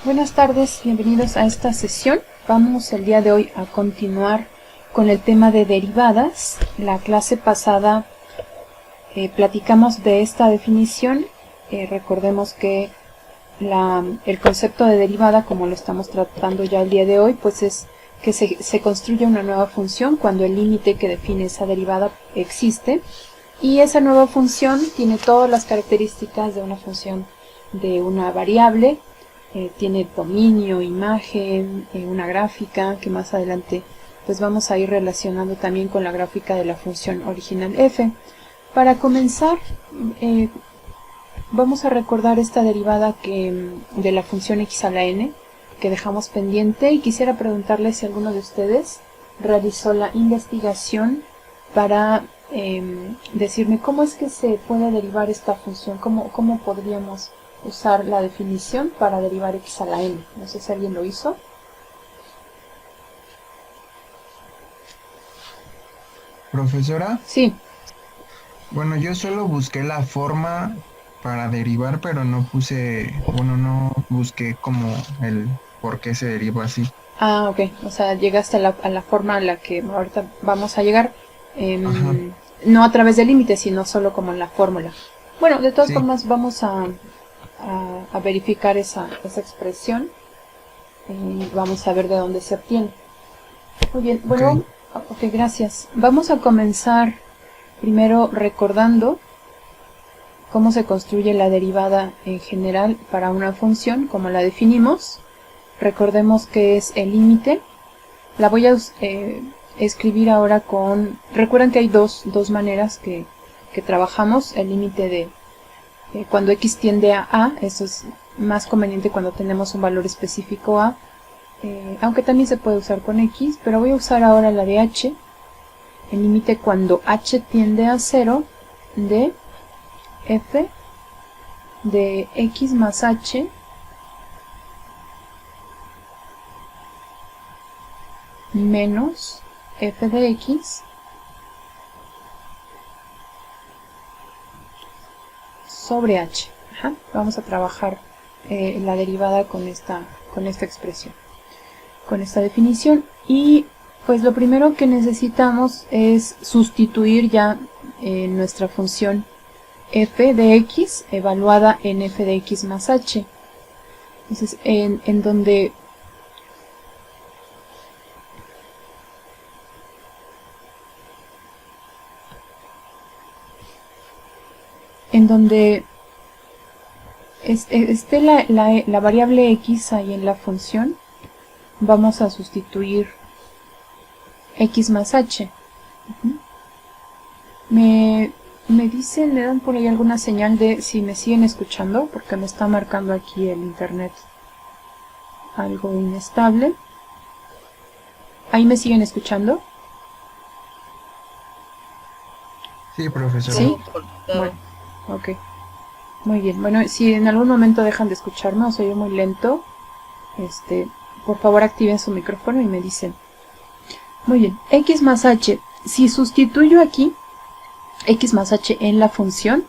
Buenas tardes, bienvenidos a esta sesión. Vamos el día de hoy a continuar con el tema de derivadas. La clase pasada platicamos de esta definición. Recordemos que el concepto de derivada, como lo estamos tratando ya el día de hoy, pues es que se construye una nueva función cuando el límite que define esa derivada existe. Y esa nueva función tiene todas las características de una función de una variable. Tiene dominio, imagen, una gráfica que más adelante pues vamos a ir relacionando también con la gráfica de la función original f. Para comenzar vamos a recordar esta derivada de la función x a la n que dejamos pendiente, y quisiera preguntarle si alguno de ustedes realizó la investigación para decirme cómo es que se puede derivar esta función, cómo podríamos usar la definición para derivar x a la n. No sé si alguien lo hizo. Profesora, Sí. bueno, yo solo busqué la forma para derivar, pero no no busqué como el por qué se deriva así. Ah, ok. O sea, llegaste a la forma a la que ahorita vamos a llegar. Ajá, No a través del límite, sino solo como en la fórmula. Bueno, de todas sí, formas vamos a verificar esa expresión y vamos a ver de dónde se obtiene. Muy bien, ok, bueno, ok, gracias. Vamos a comenzar primero recordando cómo se construye la derivada en general para una función, como la definimos. Recordemos que es el límite. La voy a escribir ahora con... Recuerden que hay dos maneras que trabajamos. El límite de cuando x tiende a, eso es más conveniente cuando tenemos un valor específico a, aunque también se puede usar con x, pero voy a usar ahora la de h. El límite cuando h tiende a 0 de f de x más h menos f de x sobre h. Ajá. Vamos a trabajar la derivada con esta expresión, con esta definición. Y pues lo primero que necesitamos es sustituir ya nuestra función f de x evaluada en f de x más h. Entonces, en donde esté la variable x ahí en la función, vamos a sustituir x más h. Me dicen, me dan por ahí alguna señal de si me siguen escuchando, porque me está marcando aquí el internet algo inestable. ¿Ahí me siguen escuchando? sí, profesora. ¿Sí? Bueno, ok. Muy bien. Bueno, si en algún momento dejan de escucharme o se oye muy lento, por favor activen su micrófono y me dicen. Muy bien. X más h. Si sustituyo aquí x más h en la función,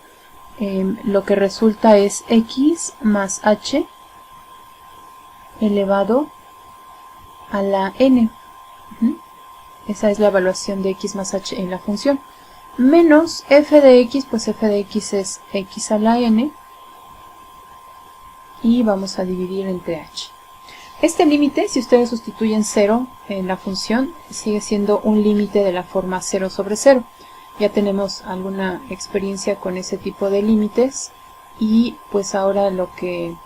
lo que resulta es x más h elevado a la n. Esa es la evaluación de x más h en la función. Menos f de x, pues f de x es x a la n. Y vamos a dividir entre h. Este límite, si ustedes sustituyen 0 en la función, sigue siendo un límite de la forma 0 sobre 0. Ya tenemos alguna experiencia con ese tipo de límites, y pues ahora lo que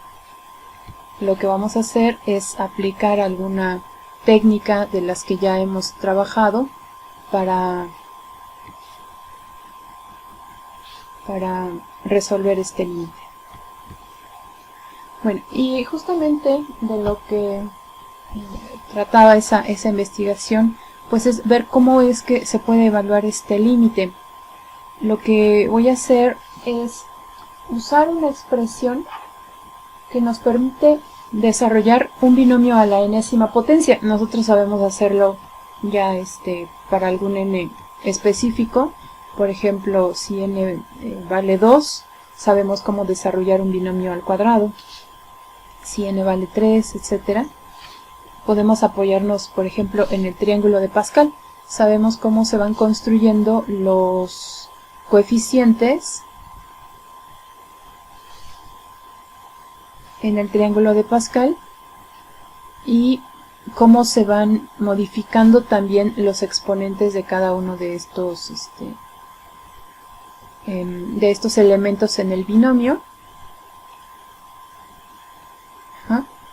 vamos a hacer es aplicar alguna técnica de las que ya hemos trabajado para resolver este límite. Bueno, y justamente de lo que trataba esa investigación, pues es ver cómo es que se puede evaluar este límite. Lo que voy a hacer es usar una expresión que nos permite desarrollar un binomio a la enésima potencia. Nosotros sabemos hacerlo ya para algún n específico. Por ejemplo, si n vale 2, sabemos cómo desarrollar un binomio al cuadrado. si n vale 3, etcétera. Podemos apoyarnos, por ejemplo, en el triángulo de Pascal. Sabemos cómo se van construyendo los coeficientes en el triángulo de Pascal y cómo se van modificando también los exponentes de cada uno de estos elementos en el binomio.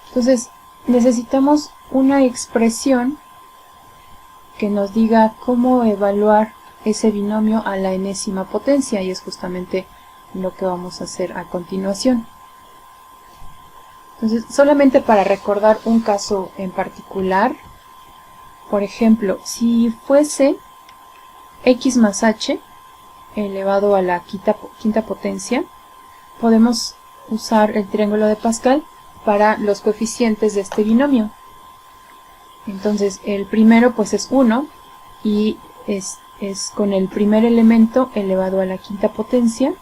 Entonces necesitamos una expresión que nos diga cómo evaluar ese binomio a la enésima potencia, y es justamente lo que vamos a hacer a continuación. Entonces, solamente para recordar un caso en particular, por ejemplo, si fuese x más h elevado a la quinta potencia, podemos usar el triángulo de Pascal para los coeficientes de este binomio. Entonces, el primero pues es 1 y es con el primer elemento elevado a la quinta potencia.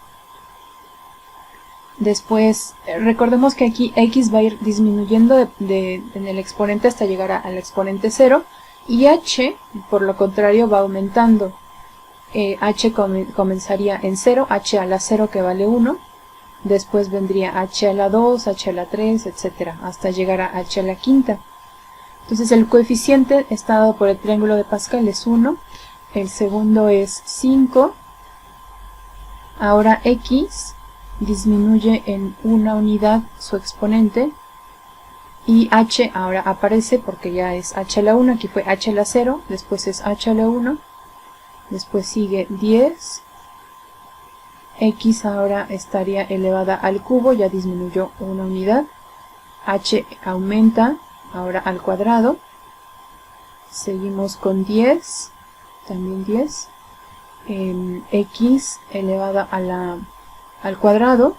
Después, recordemos que aquí x va a ir disminuyendo en el exponente hasta llegar al exponente 0, y h, por lo contrario, va aumentando. H comenzaría en 0, h a la 0 que vale 1, después vendría h a la 2, h a la 3, etc., hasta llegar a h a la quinta. Entonces el coeficiente está dado por el triángulo de Pascal, es 1, el segundo es 5, ahora x disminuye en una unidad su exponente, y h ahora aparece porque ya es h a la 1, aquí fue h a la 0, después es h a la 1, después sigue 10, x ahora estaría elevada al cubo, ya disminuyó una unidad, h aumenta ahora al cuadrado, seguimos con 10, también 10, x elevada al cuadrado,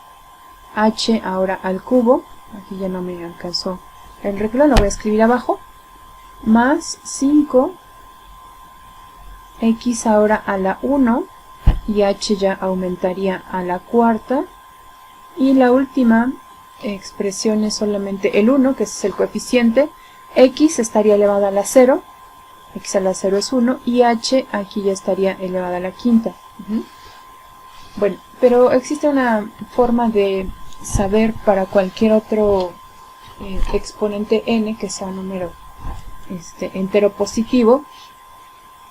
h ahora al cubo, aquí ya no me alcanzó el renglón, lo voy a escribir abajo, más 5, x ahora a la 1, y h ya aumentaría a la cuarta, y la última expresión es solamente el 1, que es el coeficiente, x estaría elevada a la 0, x a la 0 es 1, y h aquí ya estaría elevada a la quinta. Bueno, pero existe una forma de saber para cualquier otro exponente n que sea un número entero positivo,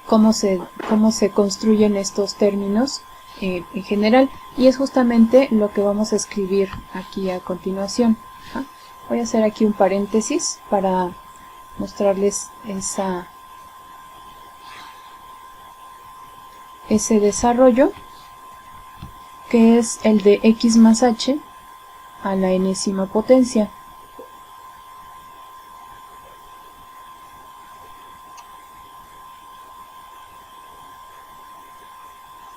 cómo se construyen estos términos en general, y es justamente lo que vamos a escribir aquí a continuación. Voy a hacer aquí un paréntesis para mostrarles ese desarrollo, que es el de x más h a la enésima potencia.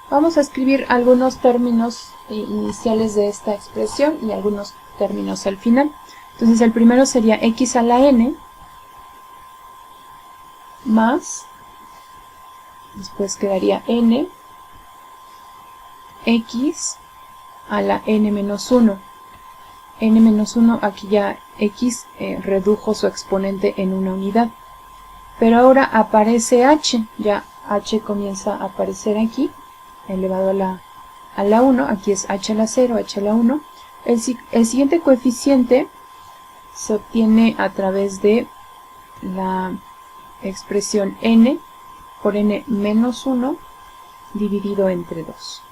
Vamos a escribir algunos términos iniciales de esta expresión y algunos términos al final. Entonces el primero sería x a la n más, después quedaría n, x a la n menos 1. n menos 1, aquí ya x redujo su exponente en una unidad. Pero ahora aparece h, ya h comienza a aparecer aquí, elevado a la 1, aquí es h a la 0, h a la 1. El siguiente coeficiente se obtiene a través de la expresión n por n menos 1 dividido entre 2.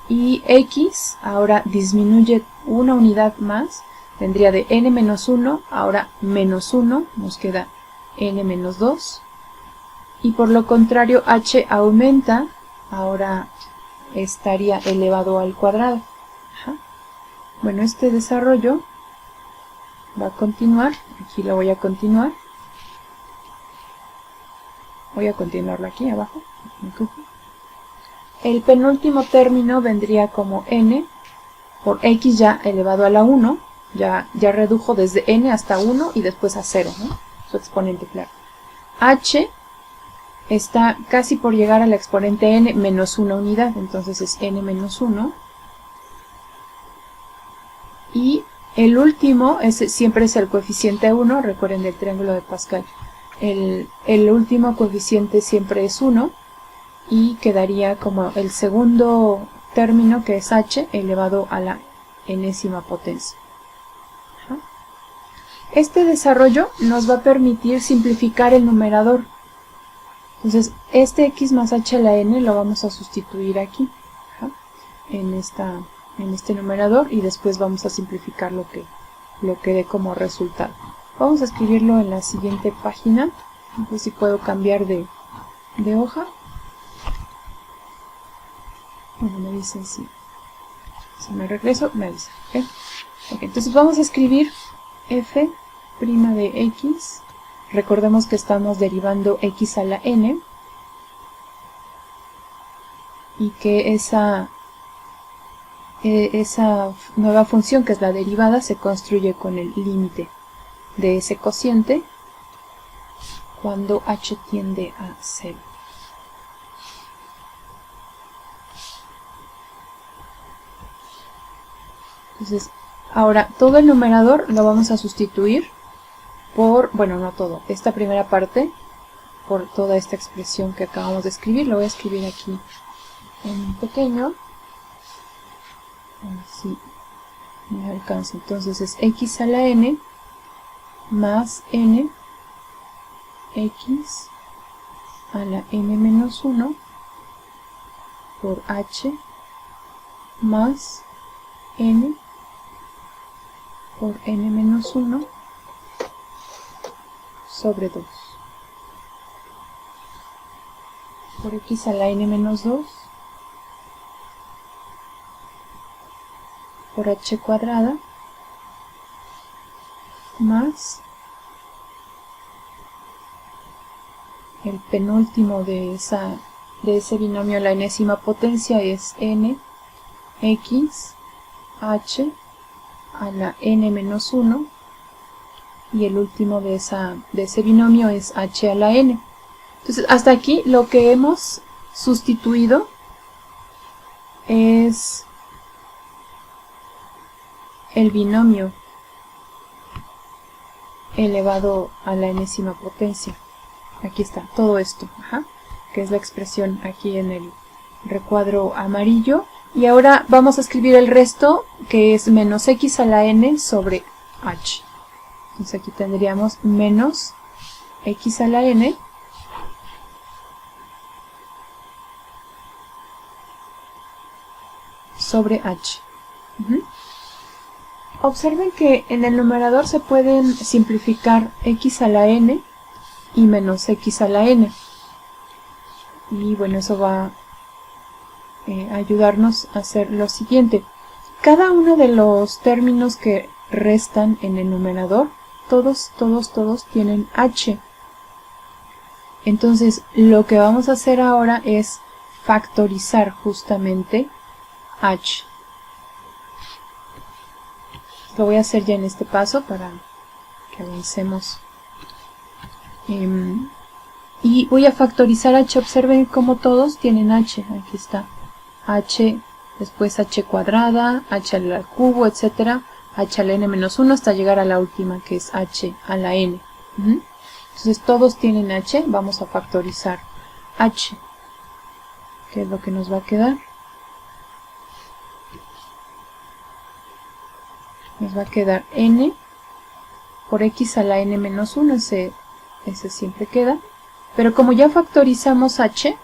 Y x ahora disminuye una unidad más, tendría de n menos 1, ahora menos 1, nos queda n menos 2. Y por lo contrario, h aumenta, ahora estaría elevado al cuadrado. Bueno, este desarrollo va a continuar, aquí lo voy a continuar. Voy a continuarlo aquí abajo. El penúltimo término vendría como n por x ya elevado a la 1, ya redujo desde n hasta 1 y después a 0, ¿no? Su exponente, claro. H está casi por llegar al exponente n menos una unidad, entonces es n menos 1. y el último siempre es el coeficiente 1, recuerden del triángulo de Pascal. El último coeficiente siempre es 1 y quedaría como el segundo término, que es h elevado a la enésima potencia. Este desarrollo nos va a permitir simplificar el numerador. Entonces, este x más h a la n lo vamos a sustituir aquí, en este numerador, y después vamos a simplificar lo que dé como resultado. Vamos a escribirlo en la siguiente página. No sé si puedo cambiar de hoja. Bueno, me dicen si me regreso, me avisan. ¿Okay? Okay, entonces vamos a escribir f' de x. Recordemos que estamos derivando x a la n y que esa nueva función, que es la derivada, se construye con el límite de ese cociente cuando h tiende a 0. Entonces, ahora todo el numerador lo vamos a sustituir por, bueno, no todo, esta primera parte, por toda esta expresión que acabamos de escribir. Lo voy a escribir aquí en pequeño, así me alcanza. Entonces es x a la n más n x a la n menos 1 por h más n por n menos 1 sobre 2 por x a la n menos 2 por h cuadrada más el penúltimo de ese binomio a la enésima potencia es n x h a la n menos 1, y el último de ese binomio es h a la n. Entonces, hasta aquí lo que hemos sustituido es el binomio elevado a la enésima potencia. Aquí está, todo esto, que es la expresión aquí en el recuadro amarillo. Y ahora vamos a escribir el resto, que es menos x a la n sobre h. Entonces aquí tendríamos menos x a la n sobre h. Observen que en el numerador se pueden simplificar x a la n y menos x a la n. Y bueno, eso va a ayudarnos a hacer lo siguiente. Cada uno de los términos que restan en el numerador, todos tienen h. Entonces, lo que vamos a hacer ahora es factorizar justamente h. Lo voy a hacer ya en este paso para que avancemos. Y voy a factorizar h. Observen cómo todos tienen h. Aquí está h, después h cuadrada, h al cubo, etcétera, h a la n menos 1 hasta llegar a la última, que es h a la n. Entonces todos tienen h. Vamos a factorizar h. ¿Qué es lo que nos va a quedar? Nos va a quedar n por x a la n menos 1, ese siempre queda. Pero como ya factorizamos h,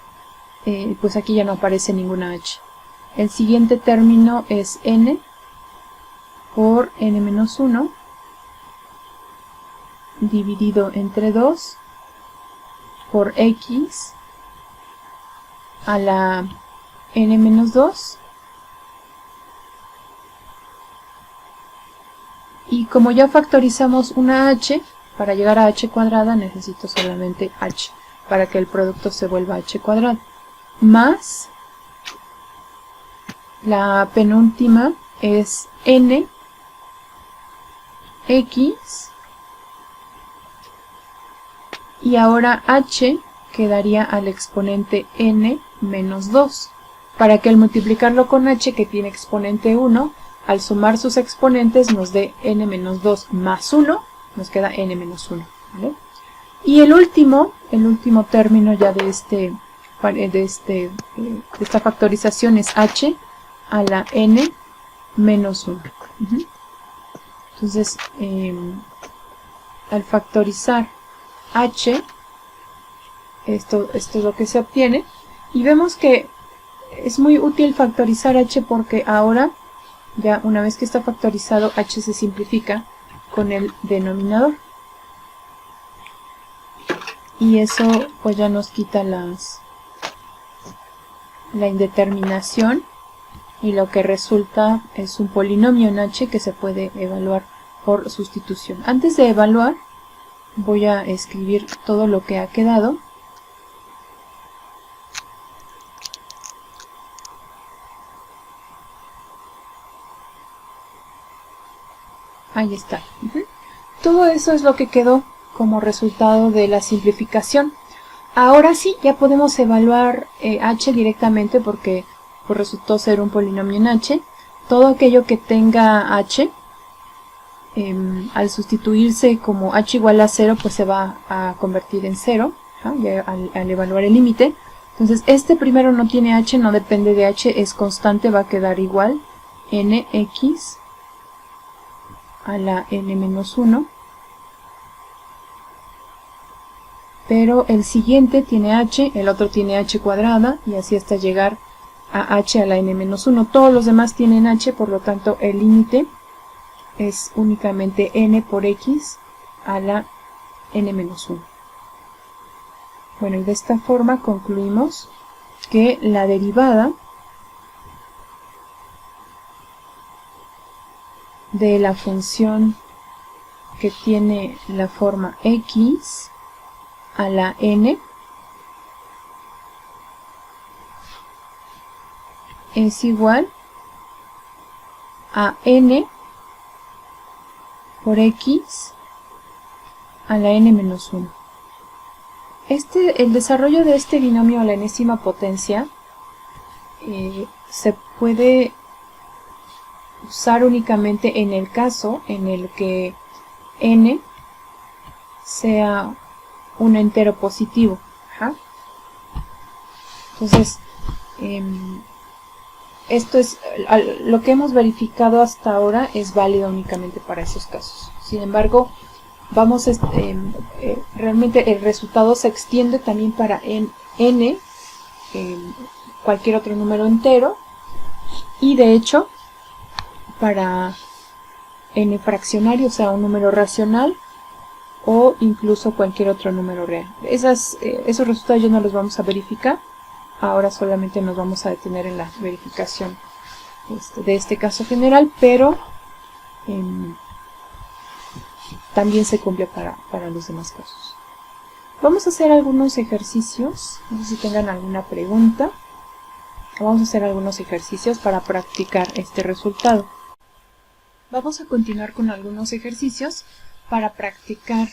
pues aquí ya no aparece ninguna h. El siguiente término es n por n menos 1 dividido entre 2 por x a la n menos 2. Y como ya factorizamos una h, para llegar a h cuadrada necesito solamente h, para que el producto se vuelva h cuadrado. Más la penúltima es n x, y ahora h quedaría al exponente n menos 2, para que al multiplicarlo con h, que tiene exponente 1, al sumar sus exponentes nos dé n menos 2 más 1, nos queda n menos 1, ¿vale? Y el último término ya de esta factorización es h a la n menos 1. Entonces, al factorizar h, esto es lo que se obtiene, y vemos que es muy útil factorizar h porque ahora, ya una vez que está factorizado, h se simplifica con el denominador. Y eso pues ya nos quita la indeterminación, y lo que resulta es un polinomio en h que se puede evaluar por sustitución. Antes de evaluar, voy a escribir todo lo que ha quedado. Ahí está. Todo eso es lo que quedó como resultado de la simplificación. Ahora sí, ya podemos evaluar h directamente porque pues, resultó ser un polinomio en h. Todo aquello que tenga h, al sustituirse como h igual a 0, pues se va a convertir en 0, ya al evaluar el límite. Entonces este primero no tiene h, no depende de h, es constante, va a quedar igual nx a la n menos 1. Pero el siguiente tiene h, el otro tiene h cuadrada, y así hasta llegar a h a la n menos 1. Todos los demás tienen h, por lo tanto el límite es únicamente n por x a la n menos 1. Bueno, y de esta forma concluimos que la derivada de la función que tiene la forma x a la n es igual a n por x a la n menos 1. El desarrollo de este binomio a la enésima potencia se puede usar únicamente en el caso en el que n sea un entero positivo. Entonces, esto es lo que hemos verificado hasta ahora, es válido únicamente para esos casos. Sin embargo, realmente el resultado se extiende también para n, cualquier otro número entero, y de hecho para n fraccionario, o sea un número racional, o incluso cualquier otro número real. Esos resultados ya no los vamos a verificar. Ahora solamente nos vamos a detener en la verificación de este caso general, pero también se cumple para los demás casos. Vamos a hacer algunos ejercicios, no sé si tengan alguna pregunta. Vamos a hacer algunos ejercicios para practicar este resultado. Vamos a continuar con algunos ejercicios para practicar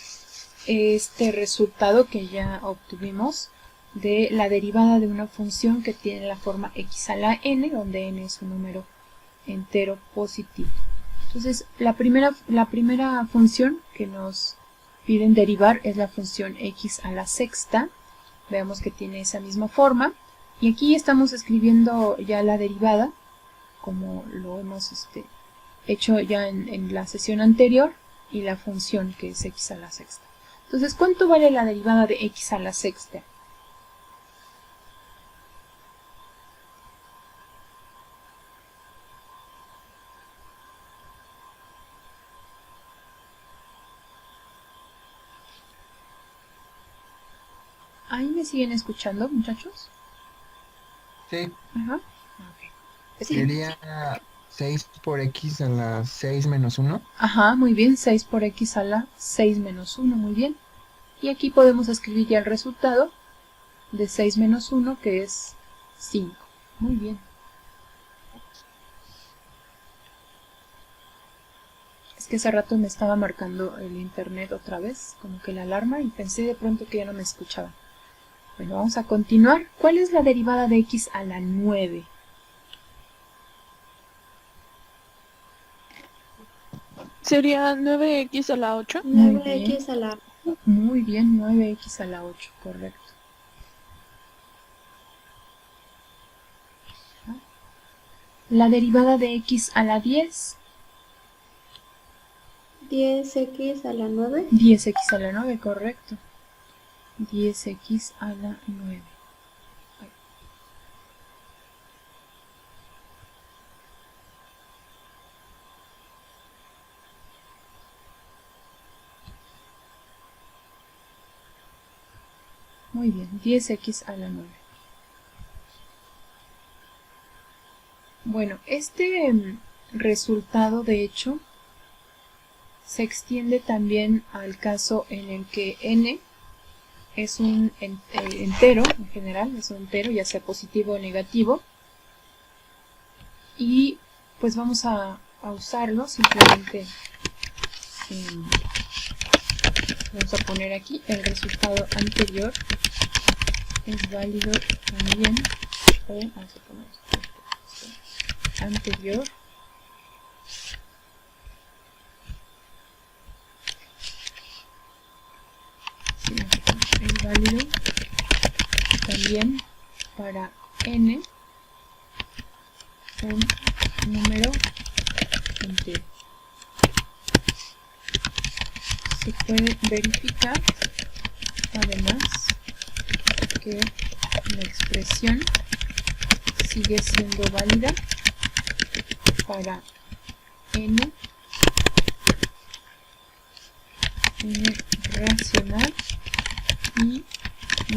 este resultado que ya obtuvimos de la derivada de una función que tiene la forma x a la n, donde n es un número entero positivo. Entonces, la primera función que nos piden derivar es la función x a la sexta. Veamos que tiene esa misma forma. Y aquí estamos escribiendo ya la derivada, como lo hemos hecho ya en la sesión anterior, y la función que es x a la sexta. Entonces, ¿cuánto vale la derivada de x a la sexta? ¿Ahí me siguen escuchando, muchachos? Sí. Ajá. Okay. Sería 6 por x a la 6 menos 1. Ajá, muy bien, 6 por x a la 6 menos 1, muy bien. Y aquí podemos escribir ya el resultado de 6 menos 1, que es 5. Muy bien. Es que hace rato me estaba marcando el internet otra vez, como que la alarma, y pensé de pronto que ya no me escuchaba. Bueno, vamos a continuar. ¿Cuál es la derivada de x a la 9? Sería 9x a la 8. Muy 9x a la... Muy bien, 9x a la 8, correcto. La derivada de x a la 10. 10x a la 9. 10x a la 9, correcto. 10x a la 9. Muy bien, 10x a la 9. Bueno, este resultado de hecho se extiende también al caso en el que n es un entero, en general, es un entero, ya sea positivo o negativo. Y pues vamos a usarlo, simplemente vamos a poner aquí el resultado anterior es válido también, o vamos a poner anterior es válido también para n, un número entero. Se puede verificar además que la expresión sigue siendo válida para n racional y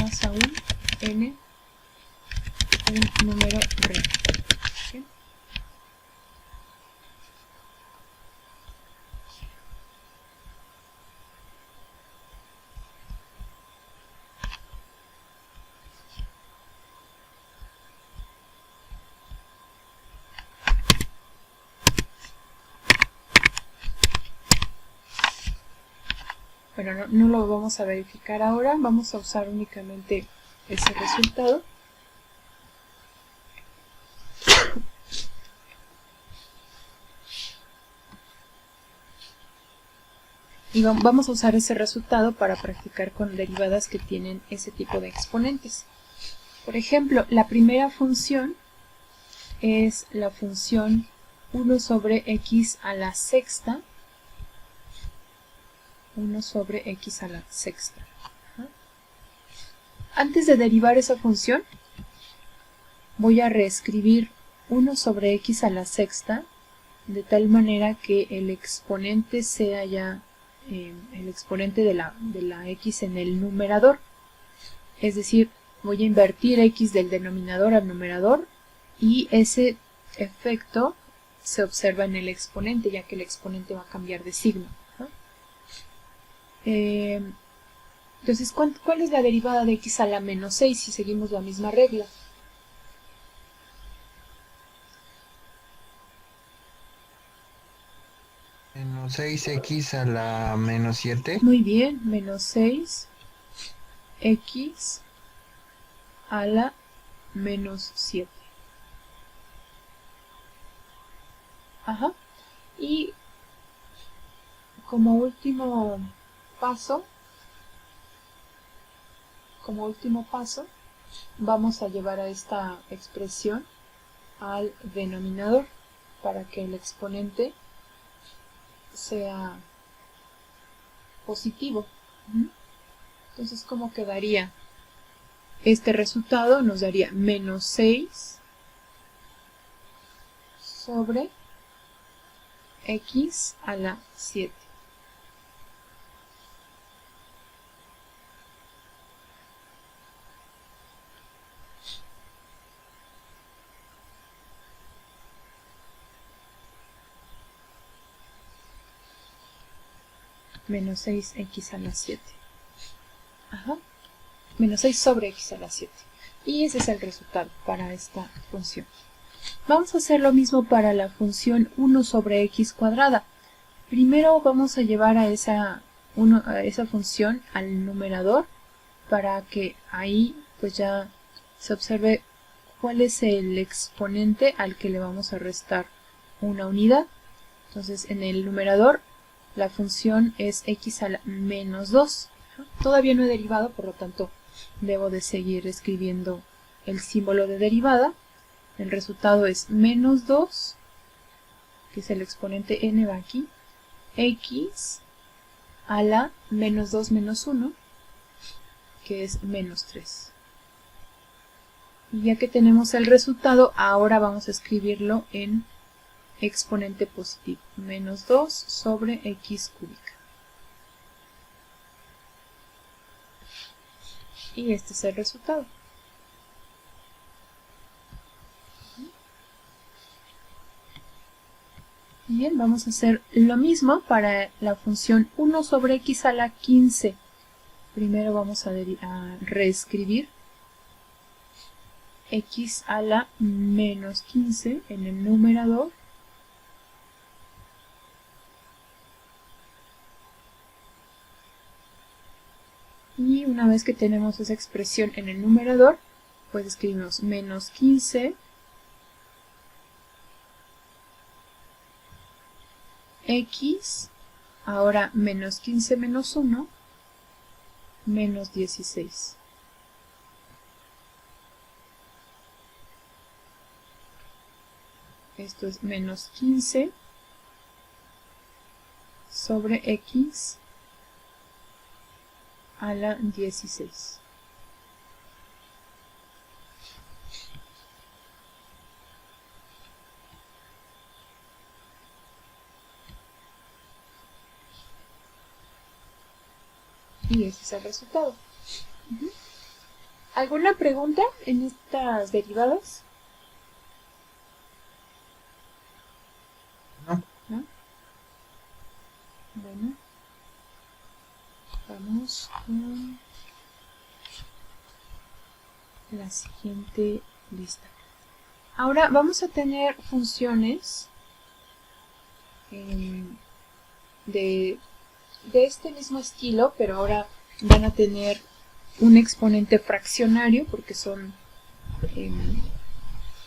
más aún n un número real. ¿Sí? Bueno, no lo vamos a verificar ahora, vamos a usar únicamente ese resultado. Y vamos a usar ese resultado para practicar con derivadas que tienen ese tipo de exponentes. Por ejemplo, la primera función es la función 1 sobre x a la sexta. 1 sobre x a la sexta. Antes de derivar esa función, voy a reescribir 1 sobre x a la sexta de tal manera que el exponente sea ya el exponente de la x en el numerador. Es decir, voy a invertir x del denominador al numerador y ese efecto se observa en el exponente, ya que el exponente va a cambiar de signo. Entonces, ¿cuál es la derivada de x a la menos 6 si seguimos la misma regla? Menos 6x a la menos 7. Muy bien, menos 6 x a la menos 7. Ajá. Y como último paso, vamos a llevar a esta expresión al denominador para que el exponente sea positivo. Entonces, ¿cómo quedaría? Este resultado nos daría menos 6 sobre x a la 7. Menos 6x a la 7. Ajá. Menos 6 sobre x a la 7. Y ese es el resultado para esta función. Vamos a hacer lo mismo para la función 1 sobre x cuadrada. Primero vamos a llevar a esa función al numerador para que ahí pues ya se observe cuál es el exponente al que le vamos a restar una unidad. Entonces en el numerador la función es x a la menos 2. Todavía no he derivado, por lo tanto debo de seguir escribiendo el símbolo de derivada. El resultado es menos 2, que es el exponente n va aquí, x a la menos 2 menos 1, que es menos 3. Y ya que tenemos el resultado, ahora vamos a escribirlo en exponente positivo, menos 2 sobre x cúbica. Y este es el resultado. Bien, vamos a hacer lo mismo para la función 1 sobre x a la 15. Primero vamos a reescribir x a la menos 15 en el numerador. Y una vez que tenemos esa expresión en el numerador, pues escribimos menos 15 x, ahora menos 15 menos 1, menos 16. Esto es menos 15 sobre x a la 16. Y ese es el resultado. ¿Alguna pregunta en estas derivadas? No. ¿No? Bueno. Vamos con la siguiente lista. Ahora vamos a tener funciones de este mismo estilo, pero ahora van a tener un exponente fraccionario porque son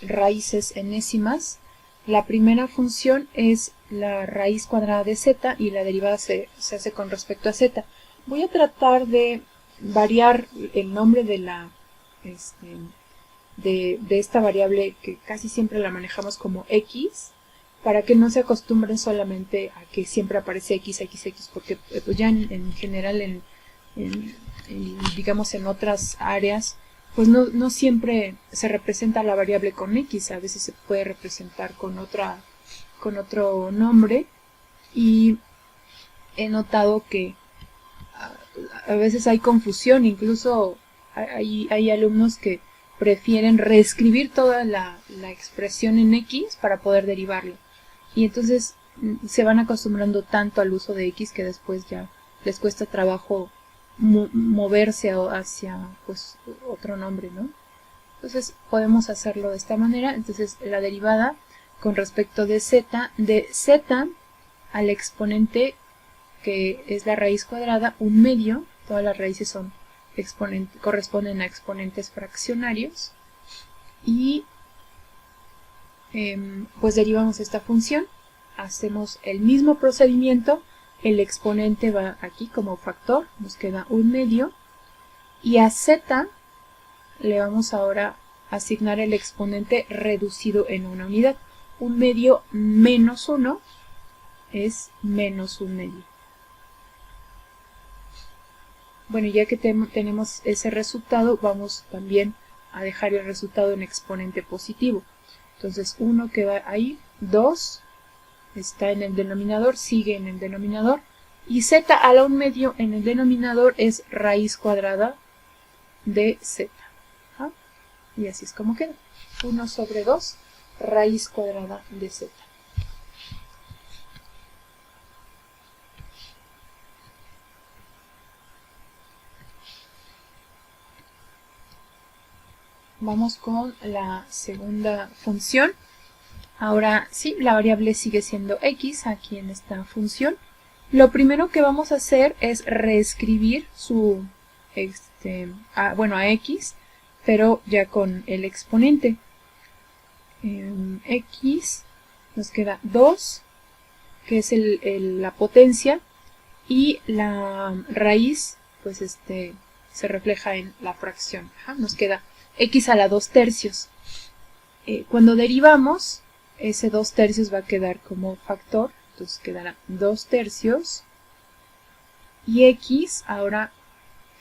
raíces enésimas. La primera función es la raíz cuadrada de z y la derivada se hace con respecto a z. Voy a tratar de variar el nombre de de esta variable que casi siempre la manejamos como x, para que no se acostumbren solamente a que siempre aparece x, porque pues ya en general digamos en otras áreas pues no siempre se representa la variable con x, a veces se puede representar con otro nombre, y he notado que a veces hay confusión, incluso hay alumnos que prefieren reescribir toda la expresión en x para poder derivarlo, y entonces se van acostumbrando tanto al uso de x que después ya les cuesta trabajo moverse hacia pues otro nombre, ¿no? Entonces podemos hacerlo de esta manera. Entonces la derivada con respecto de z al exponente que es la raíz cuadrada, un medio, todas las raíces corresponden a exponentes fraccionarios, y pues derivamos esta función, hacemos el mismo procedimiento, el exponente va aquí como factor, nos queda un medio, y a z le vamos ahora a asignar el exponente reducido en una unidad. Un medio menos 1 es menos un medio. Bueno, ya que tenemos ese resultado, vamos también a dejar el resultado en exponente positivo. Entonces 1 queda ahí, 2 está en el denominador, sigue en el denominador, y z a la 1 medio en el denominador es raíz cuadrada de z. Y así es como queda. 1 sobre 2, raíz cuadrada de z. Vamos con la segunda función. Ahora sí, la variable sigue siendo x aquí en esta función. Lo primero que vamos a hacer es reescribir a x, pero ya con el exponente. X nos queda 2 que es la potencia, y la raíz, pues se refleja en la fracción. Ajá, nos queda x a la 2/3. Cuando derivamos, ese 2/3 va a quedar como factor, entonces quedará 2/3, y x ahora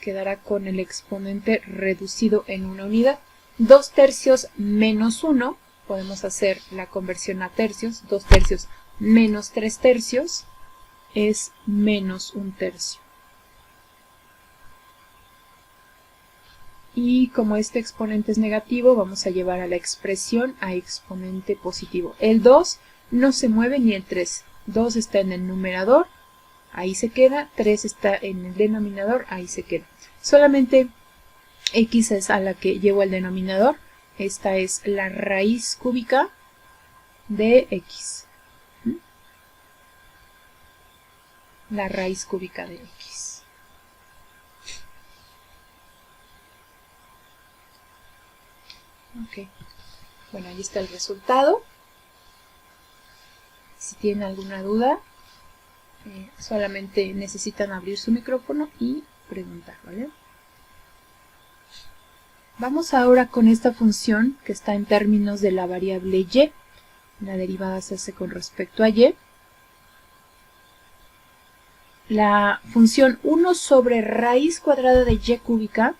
quedará con el exponente reducido en una unidad. 2/3 menos 1, podemos hacer la conversión a tercios. 2/3 menos 3/3 es menos 1/3. Y como este exponente es negativo, vamos a llevar a la expresión a exponente positivo. El 2 no se mueve ni el 3. 2 está en el numerador, ahí se queda. 3 está en el denominador, ahí se queda. Solamente x es a la que llevo al denominador. Esta es la raíz cúbica de x. La raíz cúbica de x. Ok, bueno, ahí está el resultado. Si tienen alguna duda, solamente necesitan abrir su micrófono y preguntar, ¿vale? Vamos ahora con esta función que está en términos de la variable y. La derivada se hace con respecto a y. La función 1 sobre raíz cuadrada de y cúbica,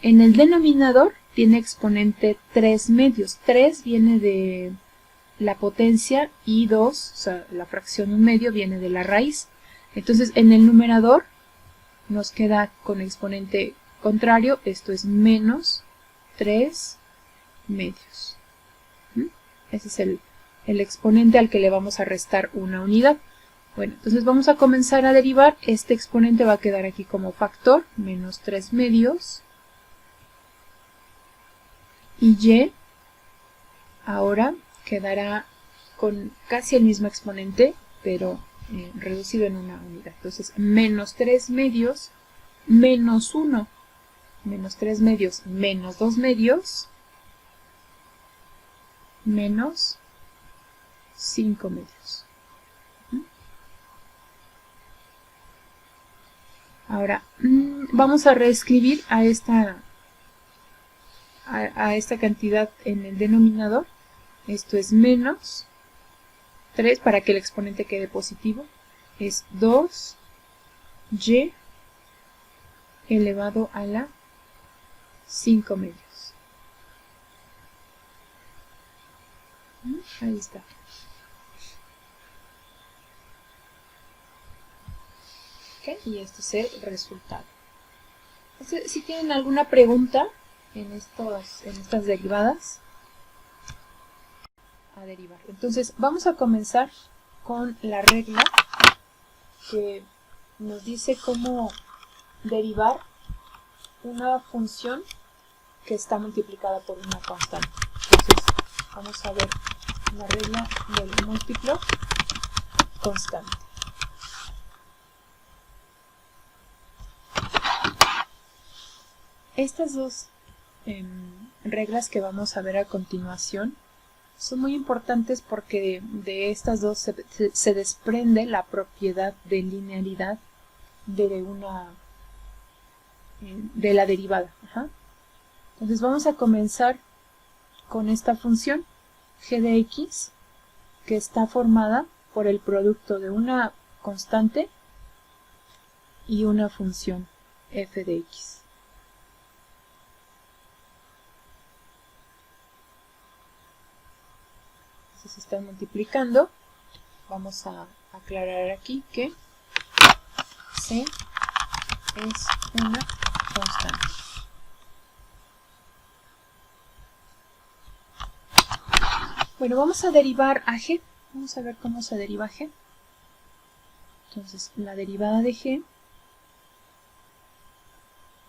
en el denominador tiene exponente 3/2. 3 viene de la potencia y 2, o sea, la fracción 1/2 viene de la raíz. Entonces, en el numerador nos queda con exponente contrario, esto es menos 3/2. Ese es el exponente al que le vamos a restar una unidad. Bueno, entonces vamos a comenzar a derivar. Este exponente va a quedar aquí como factor, menos 3/2. Y y ahora quedará con casi el mismo exponente, pero reducido en una unidad. Entonces, menos 3/2 menos 1. Menos 3/2 menos 2/2 menos 5/2. Ahora, vamos a reescribir a esta cantidad en el denominador. Esto es menos 3, para que el exponente quede positivo. Es 2y elevado a la 5/2. Ahí está. Okay, y este es el resultado. Entonces, si tienen alguna pregunta en estas derivadas, a derivar. Entonces, vamos a comenzar con la regla que nos dice cómo derivar una función que está multiplicada por una constante. Entonces, vamos a ver la regla del múltiplo constante. Estas dos reglas que vamos a ver a continuación son muy importantes porque de estas dos se desprende la propiedad de linealidad de la derivada. Ajá. Entonces vamos a comenzar con esta función g de x, que está formada por el producto de una constante y una función f de x. Se están multiplicando. Vamos a aclarar aquí que c es una constante. Bueno, vamos a derivar a g. Vamos a ver cómo se deriva g. Entonces, la derivada de g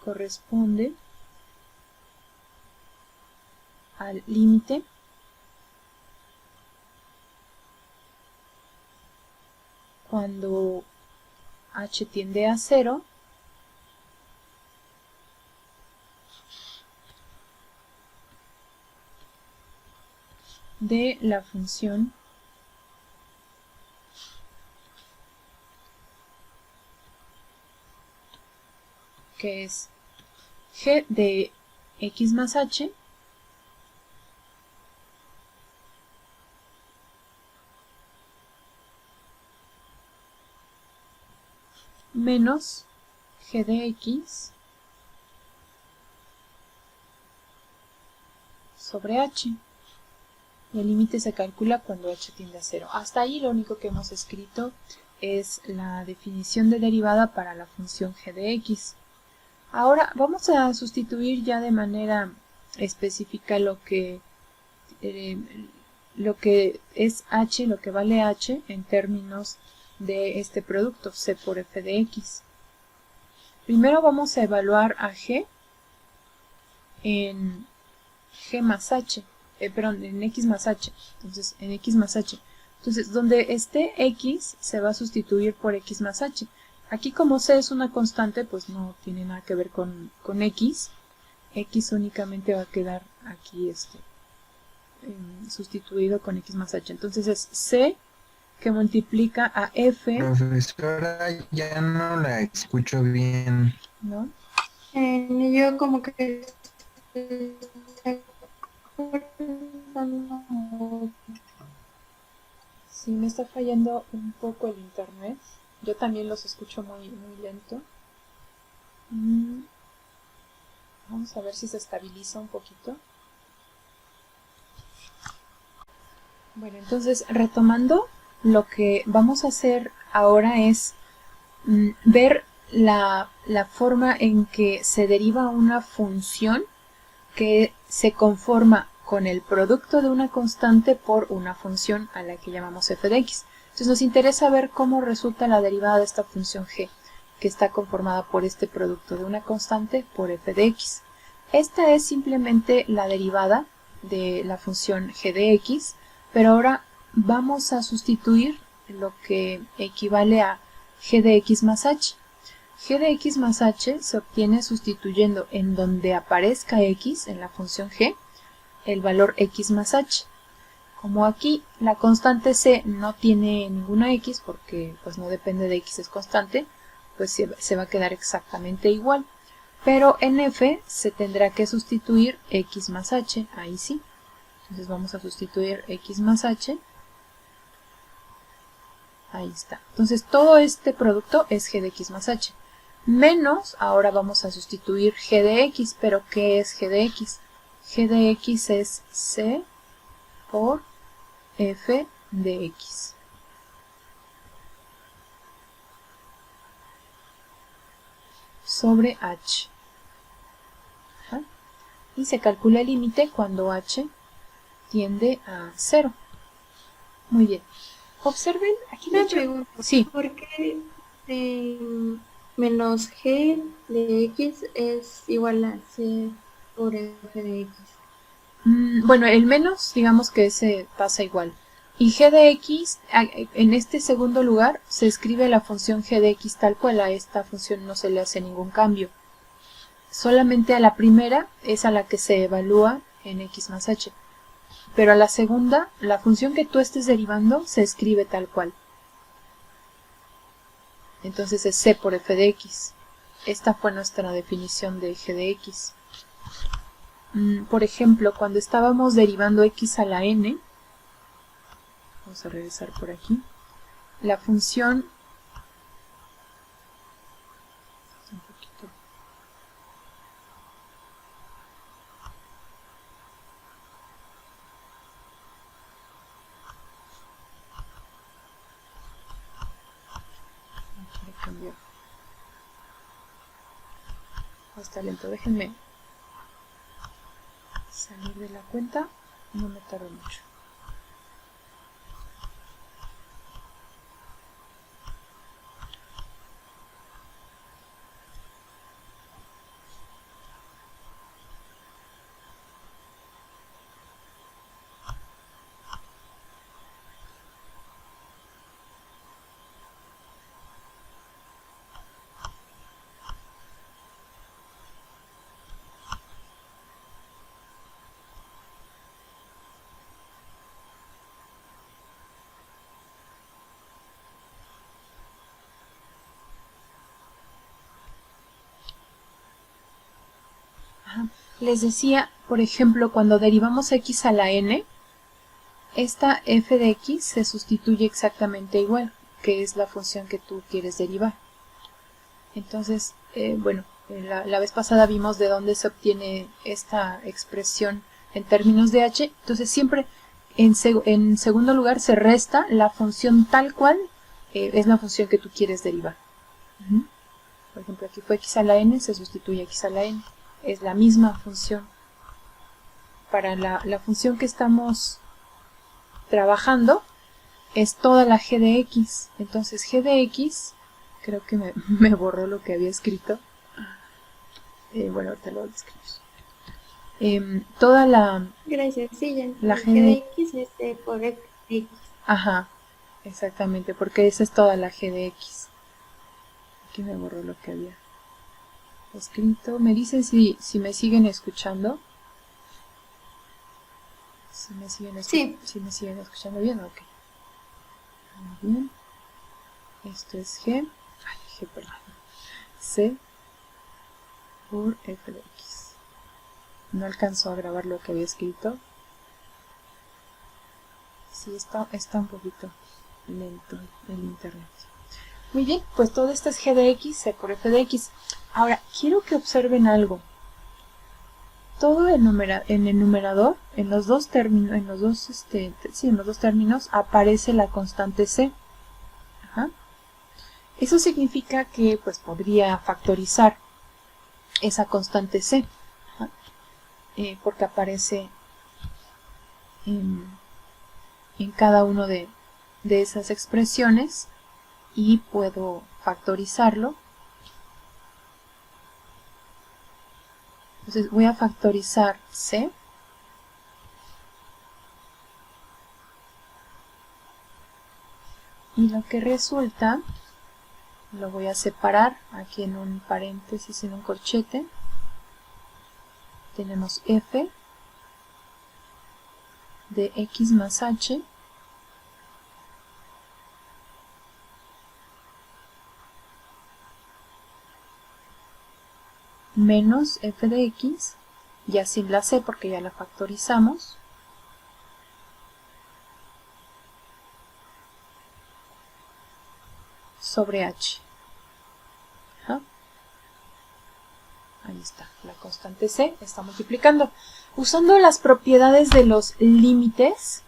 corresponde al límite cuando h tiende a 0 de la función que es g de x más h menos g de x sobre h. Y el límite se calcula cuando h tiende a 0. Hasta ahí lo único que hemos escrito es la definición de derivada para la función g de x. Ahora vamos a sustituir ya de manera específica lo que es h, lo que vale h en términos de este producto, c por f de x. Primero vamos a evaluar a g en g más h, perdón, en x más h. Entonces, en x más h. Entonces, donde esté x se va a sustituir por x más h. Aquí como c es una constante, pues no tiene nada que ver con x. X únicamente va a quedar aquí sustituido con x más h. Entonces es c que multiplica a f, Profesora, ya no la escucho bien. ¿no? Yo como que se está cortando mucho. Sí, me está fallando un poco el internet. Yo también los escucho muy, muy lento. Vamos a ver si se estabiliza un poquito. Bueno, entonces retomando, lo que vamos a hacer ahora es ver la forma en que se deriva una función que se conforma con el producto de una constante por una función a la que llamamos f de x. Entonces nos interesa ver cómo resulta la derivada de esta función g, que está conformada por este producto de una constante por f de x. Esta es simplemente la derivada de la función g de x, pero ahora vamos a sustituir lo que equivale a g de x más h. G de x más h se obtiene sustituyendo en donde aparezca x en la función g el valor x más h. Como aquí la constante c no tiene ninguna x porque pues no depende de x, es constante, pues se va a quedar exactamente igual. Pero en f se tendrá que sustituir x más h, ahí sí. Entonces vamos a sustituir x más h. Ahí está. Entonces todo este producto es g de x más h. Menos, ahora vamos a sustituir g de x, pero ¿qué es g de x? G de x es c por f de x. Sobre h. Ajá. Y se calcula el límite cuando h tiende a 0. Muy bien. Observen, aquí de Una hecho... pregunta, Sí. ¿por qué menos g de x es igual a c por f de x? Bueno, el menos, digamos que ese pasa igual. Y g de x, en este segundo lugar, se escribe la función g de x tal cual. A esta función no se le hace ningún cambio. Solamente a la primera es a la que se evalúa en x más h. Pero a la segunda, la función que tú estés derivando se escribe tal cual. Entonces es c por f de x. Esta fue nuestra definición de g de x. Por ejemplo, cuando estábamos derivando x a la n, vamos a regresar por aquí, la función un poquito, quiero cambiar, está lento, déjenme salir de la cuenta, no me tardo mucho. les decía, por ejemplo, cuando derivamos x a la n, esta f de x se sustituye exactamente igual, que es la función que tú quieres derivar. Entonces, bueno, la vez pasada vimos de dónde se obtiene esta expresión en términos de h. Entonces siempre en segundo lugar se resta la función tal cual es la función que tú quieres derivar. Por ejemplo, aquí fue x a la n, se sustituye x a la n. Es la misma función. Para la función que estamos trabajando es toda la g de x. Entonces g de x, creo que me borró lo que había escrito. Bueno, ahorita lo voy a escribir. Toda la... Gracias, sí, ya. La G G de de... X es por F de X. Ajá, exactamente, porque esa es toda la g de x. Aquí me borró lo que había escrito. Me dicen si me siguen escuchando. Si me siguen, Sí. si me siguen escuchando bien, ok. Muy bien. Esto es G. Ay, G, perdón. C por F de X. No alcanzó a grabar lo que había escrito. Sí, está un poquito lento el internet. Muy bien, pues todo esto es G de X, C por F de X. Ahora, quiero que observen algo. Todo en el numerador, en los dos términos, en los dos términos aparece la constante C. Ajá. Eso significa que pues podría factorizar esa constante C, porque aparece en cada uno de esas expresiones y puedo factorizarlo. Entonces voy a factorizar C y lo que resulta lo voy a separar aquí en un paréntesis, en un corchete. Tenemos f de x más h menos f de x, ya sin la c porque ya la factorizamos, sobre h. Ajá. Ahí está, la constante c está multiplicando. Usando las propiedades de los límites,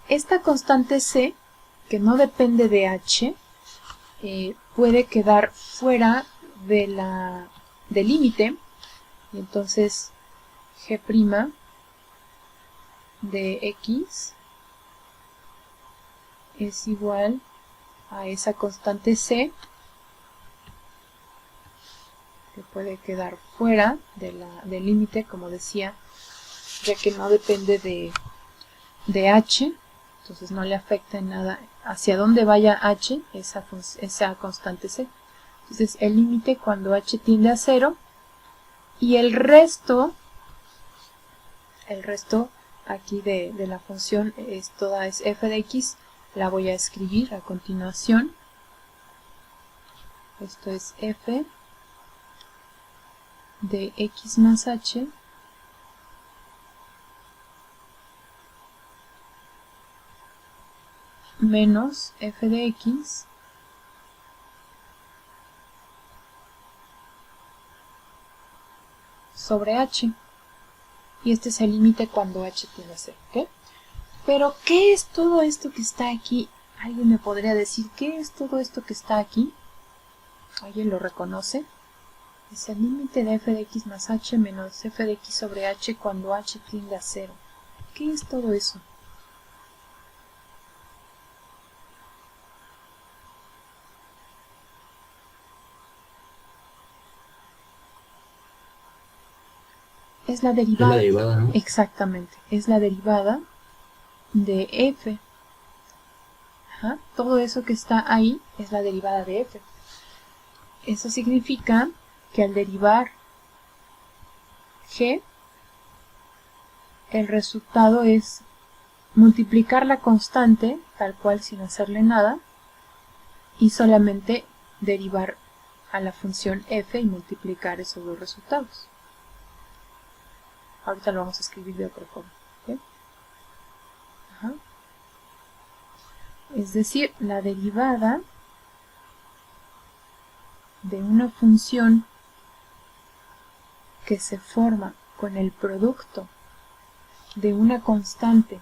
esta constante c, que no depende de h, puede quedar fuera del límite, y entonces g' de x es igual a esa constante c, que puede quedar fuera del límite, como decía, ya que no depende de h, entonces no le afecta en nada hacia dónde vaya h, esa constante c. Entonces el límite cuando h tiende a 0, y el resto aquí de la función es f de x, la voy a escribir a continuación. Esto es f de x más h menos f de x sobre h, y este es el límite cuando h tiende a 0, ¿ok? Pero ¿qué es todo esto que está aquí? ¿Alguien me podría decir qué es todo esto que está aquí? ¿Alguien lo reconoce? Es el límite de f de x más h menos f de x sobre h cuando h tiende a 0. ¿Qué es todo eso? Es la derivada. Es la derivada, ¿no? Exactamente, es la derivada de f. Ajá. Todo eso que está ahí es la derivada de f. Eso significa que al derivar g, el resultado es multiplicar la constante, tal cual sin hacerle nada, y solamente derivar a la función f y multiplicar esos dos resultados. ahorita lo vamos a escribir de otra forma. ¿Okay? Ajá. Es decir, la derivada de una función que se forma con el producto de una constante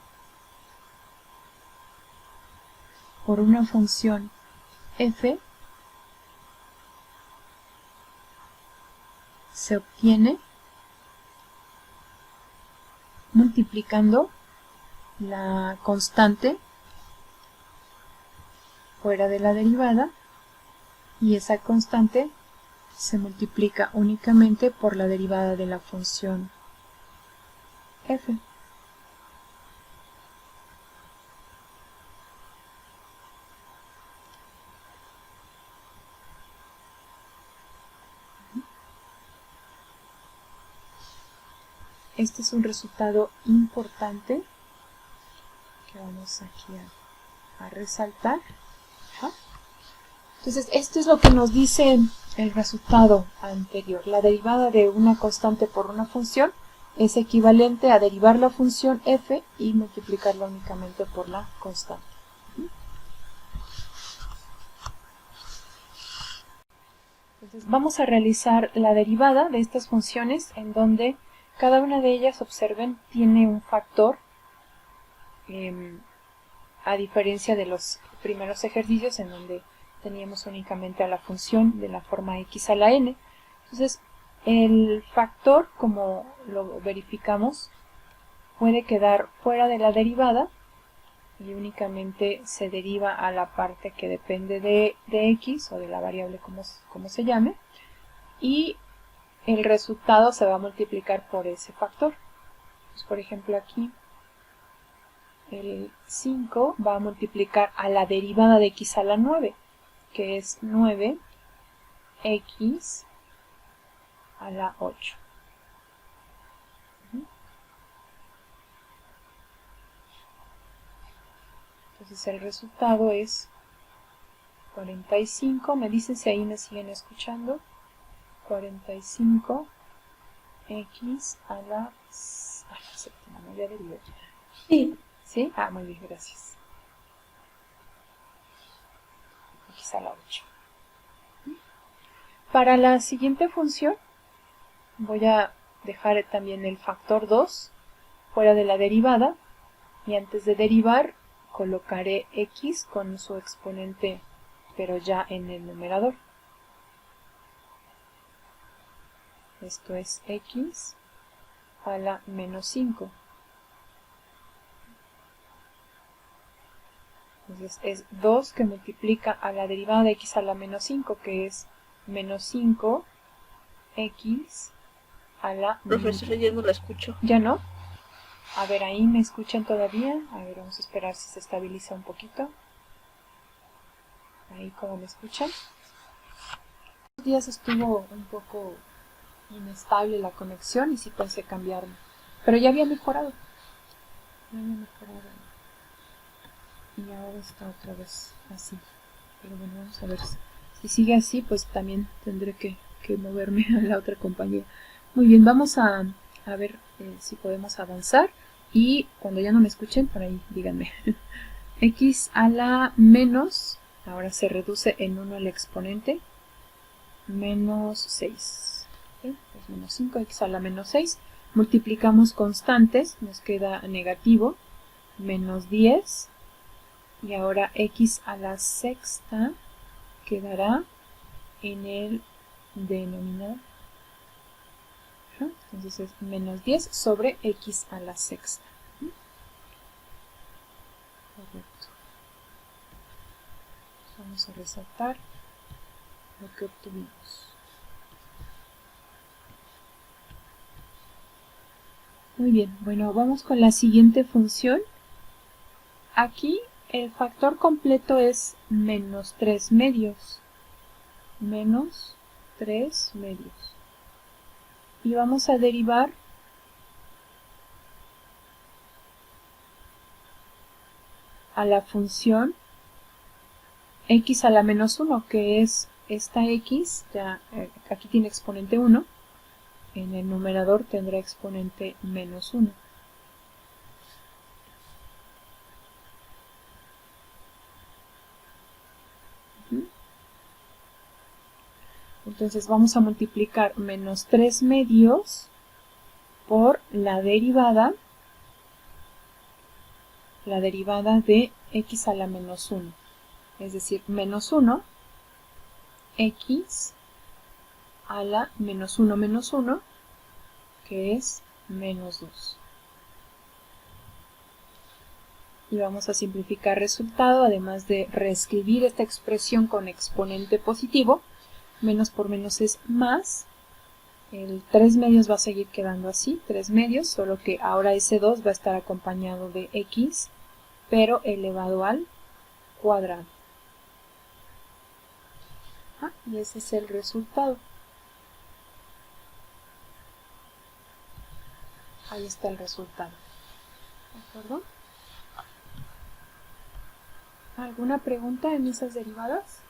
por una función f se obtiene multiplicando la constante fuera de la derivada, y esa constante se multiplica únicamente por la derivada de la función f. Este es un resultado importante que vamos aquí a resaltar. Ajá. Entonces, esto es lo que nos dice el resultado anterior. La derivada de una constante por una función es equivalente a derivar la función f y multiplicarla únicamente por la constante. Entonces, vamos a realizar la derivada de estas funciones en donde cada una de ellas, observen, tiene un factor, a diferencia de los primeros ejercicios en donde teníamos únicamente a la función de la forma x a la n. Entonces, el factor, como lo verificamos, puede quedar fuera de la derivada y únicamente se deriva a la parte que depende de x o de la variable como se llame, y el resultado se va a multiplicar por ese factor. Pues, por ejemplo, aquí el 5 va a multiplicar a la derivada de x a la 9, que es 9x a la 8. Entonces el resultado es 45, me dicen si ahí me siguen escuchando, 45x a la séptima, no había derivado. Sí. ¿Sí? Ah, muy bien, gracias. X a la 8. Para la siguiente función voy a dejar también el factor 2 fuera de la derivada, y antes de derivar colocaré x con su exponente, pero ya en el numerador. Esto es x a la menos 5. Entonces es 2 que multiplica a la derivada de x a la menos 5, que es menos 5x a la... Profesora, ya no la escucho. ¿Ya no? A ver, ahí me escuchan todavía. A ver, vamos a esperar si se estabiliza un poquito. Ahí, ¿cómo me escuchan? Estos días estuvo un poco inestable la conexión y sí pensé cambiarme. Pero ya había mejorado. Ya había mejorado. Y ahora está otra vez así. Pero bueno, vamos a ver. Si sigue así, pues también tendré que moverme a la otra compañía. Muy bien, vamos a ver si podemos avanzar. Y cuando ya no me escuchen, por ahí díganme. X a la menos, ahora se reduce en 1 el exponente, menos 6. ¿Okay? Pues menos 5, x a la menos 6. Multiplicamos constantes, nos queda negativo, menos 10. Y ahora x a la sexta quedará en el denominador. Entonces es menos 10 sobre x a la sexta. Correcto. Vamos a resaltar lo que obtuvimos. Muy bien, bueno, vamos con la siguiente función. Aquí el factor completo es menos 3 medios. Menos 3 medios. Y vamos a derivar a la función x a la menos 1, que es esta x, ya aquí tiene exponente 1, en el numerador tendrá exponente menos 1. Entonces vamos a multiplicar menos 3 medios por la derivada de x a la menos 1. Es decir, menos 1, x a la menos 1, que es menos 2. Y vamos a simplificar resultado, además de reescribir esta expresión con exponente positivo. Menos por menos es más. El 3 medios va a seguir quedando así, 3 medios, solo que ahora ese 2 va a estar acompañado de x, pero elevado al cuadrado. Y ese es el resultado. Ahí está el resultado. ¿De acuerdo? ¿Alguna pregunta en esas derivadas?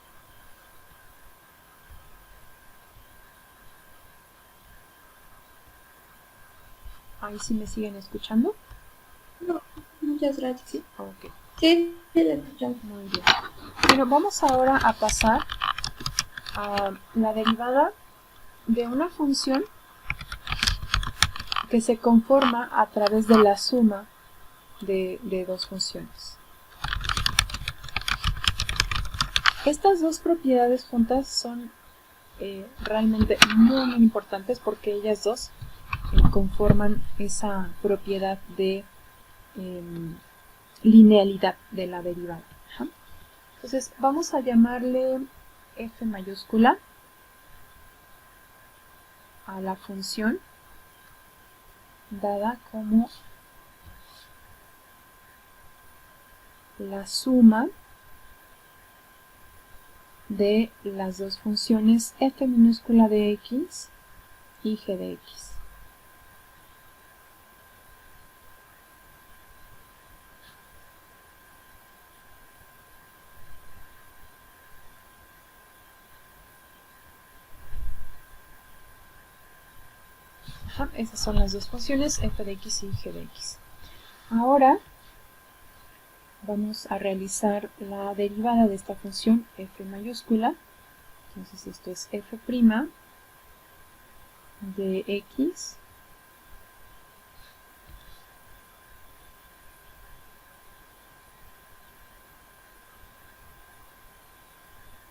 Ahí sí me siguen escuchando. No, muchas gracias. ¿Sí? Ok. Sí, la escuchamos. Muy bien. Bueno, vamos ahora a pasar a la derivada de una función que se conforma a través de la suma de dos funciones. Estas dos propiedades juntas son realmente muy importantes porque ellas dos conforman esa propiedad de linealidad de la derivada. Entonces vamos a llamarle f mayúscula a la función dada como la suma de las dos funciones f minúscula de x y g de x. Esas son las dos funciones, f de x y g de x. Ahora vamos a realizar la derivada de esta función f mayúscula. Entonces esto es f' de x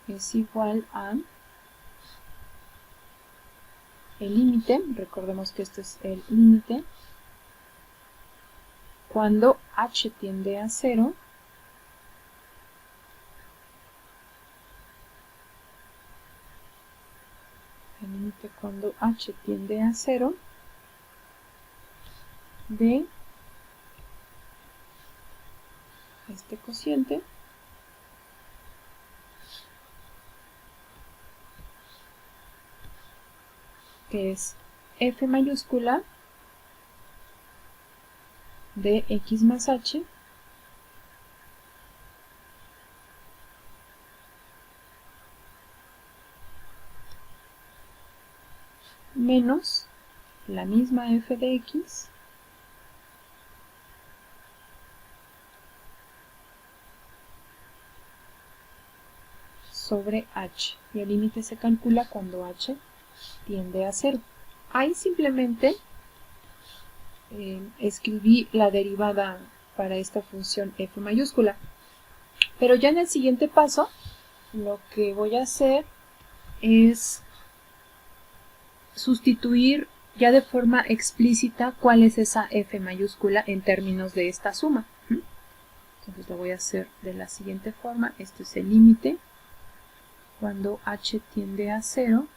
es igual a el límite, recordemos que esto es el límite, cuando h tiende a 0, el límite cuando h tiende a 0 de este cociente que es f mayúscula de x más h menos la misma f de x sobre h, y el límite se calcula cuando h tiende a 0. Ahí simplemente escribí la derivada para esta función f mayúscula, pero ya en el siguiente paso lo que voy a hacer es sustituir ya de forma explícita cuál es esa f mayúscula en términos de esta suma. Entonces lo voy a hacer de la siguiente forma. Esto es el límite cuando h tiende a 0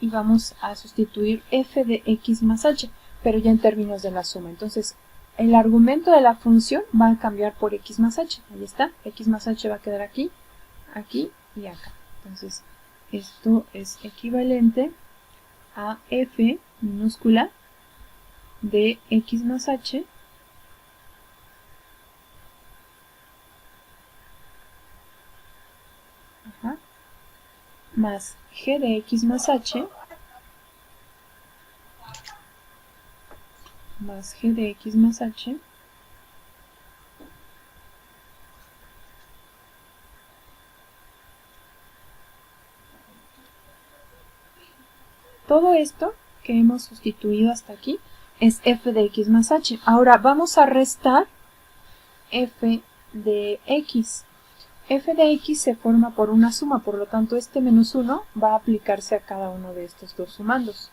y vamos a sustituir f de x más h, pero ya en términos de la suma. Entonces el argumento de la función va a cambiar por x más h. Ahí está, x más h va a quedar aquí, aquí y acá. Entonces esto es equivalente a f minúscula de x más h más g de x más h más g de x más h todo esto que hemos sustituido hasta aquí es f de x más h. Ahora vamos a restar f de x. F de x se forma por una suma, por lo tanto este menos 1 va a aplicarse a cada uno de estos dos sumandos.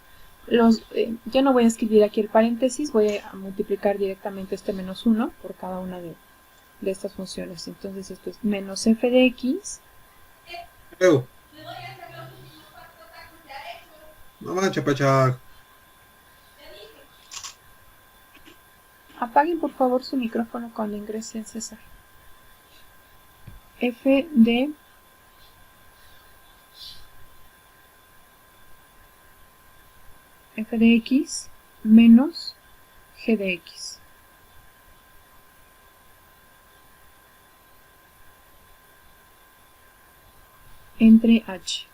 Yo no voy a escribir aquí el paréntesis, voy a multiplicar directamente este menos 1 por cada una de estas funciones. Entonces esto es menos f de x. Apaguen por favor su micrófono cuando ingrese César. F de x menos g de x. Entre h.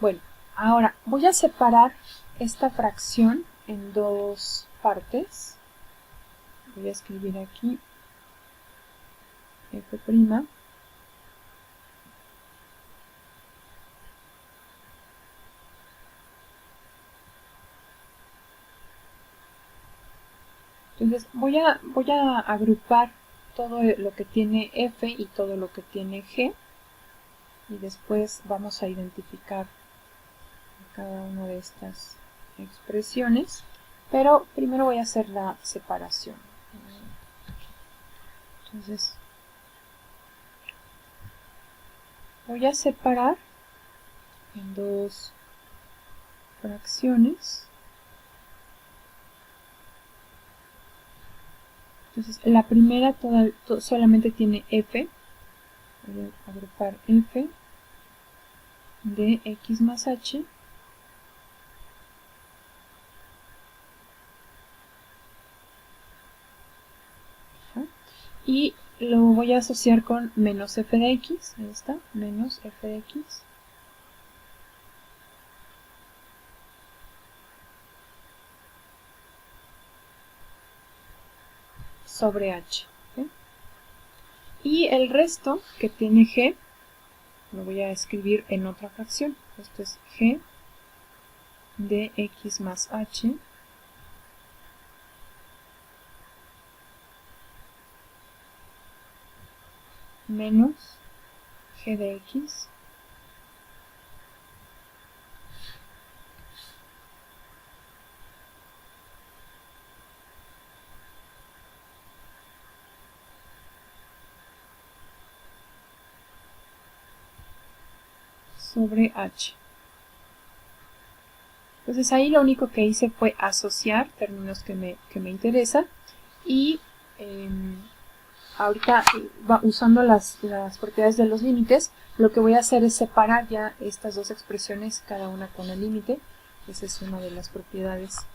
Bueno, ahora voy a separar esta fracción en dos partes. Voy a escribir aquí f'. Entonces voy a agrupar todo lo que tiene f y todo lo que tiene g. Y después vamos a identificar cada una de estas expresiones. Pero primero voy a hacer la separación. Entonces voy a separar en dos fracciones. Entonces la primera solamente tiene f. Voy a agrupar f de x más h y lo voy a asociar con menos f de x. Ahí está, menos f de x sobre h. ¿Okay? Y el resto que tiene g lo voy a escribir en otra fracción. Esto es g de x más h menos g de x sobre h. Entonces ahí lo único que hice fue asociar términos que me interesan y ahorita usando las propiedades de los límites, lo que voy a hacer es separar ya estas dos expresiones, cada una con el límite. Esa es una de las propiedades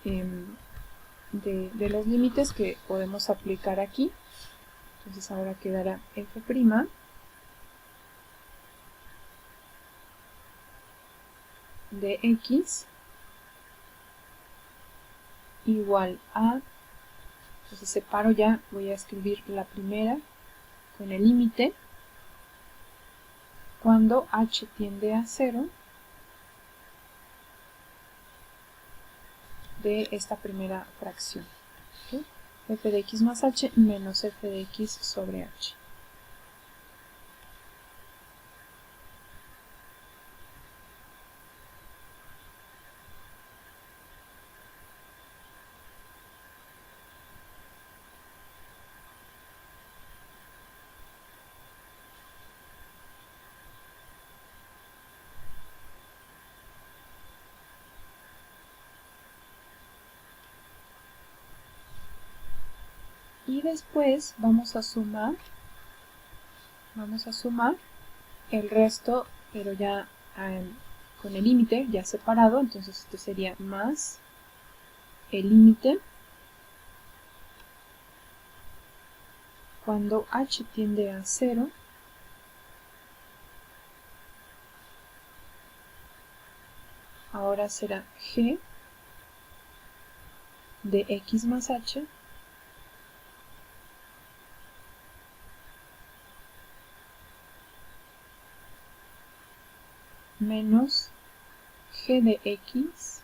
de los límites que podemos aplicar aquí. Entonces ahora quedará f' de x igual a, entonces separo ya, voy a escribir la primera con el límite cuando h tiende a 0 de esta primera fracción. ¿Okay? F de x más h menos f de x sobre h. Y después vamos a sumar el resto, pero ya con el límite ya separado. Entonces esto sería más el límite Cuando h tiende a 0, ahora será g de x más h menos g de x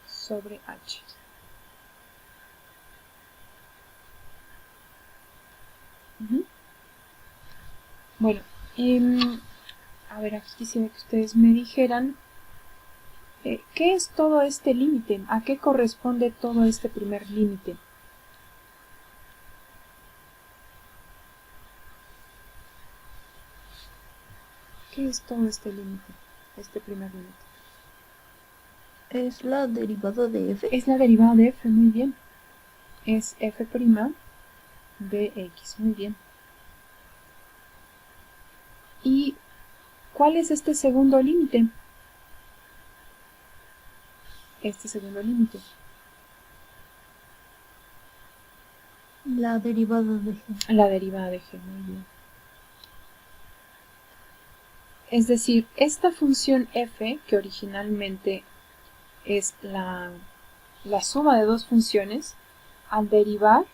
sobre h. Bueno, a ver, aquí quisiera que ustedes me dijeran ¿qué es todo este límite? ¿A qué corresponde todo este primer límite? ¿Qué es todo este límite? Este primer límite. ¿Es la derivada de f? Es la derivada de f, muy bien. Es f' de x, muy bien. ¿Y cuál es este segundo límite? Este segundo límite. La derivada de g. La derivada de g, muy bien. Es decir, esta función f, que originalmente es la suma de dos funciones, al derivar,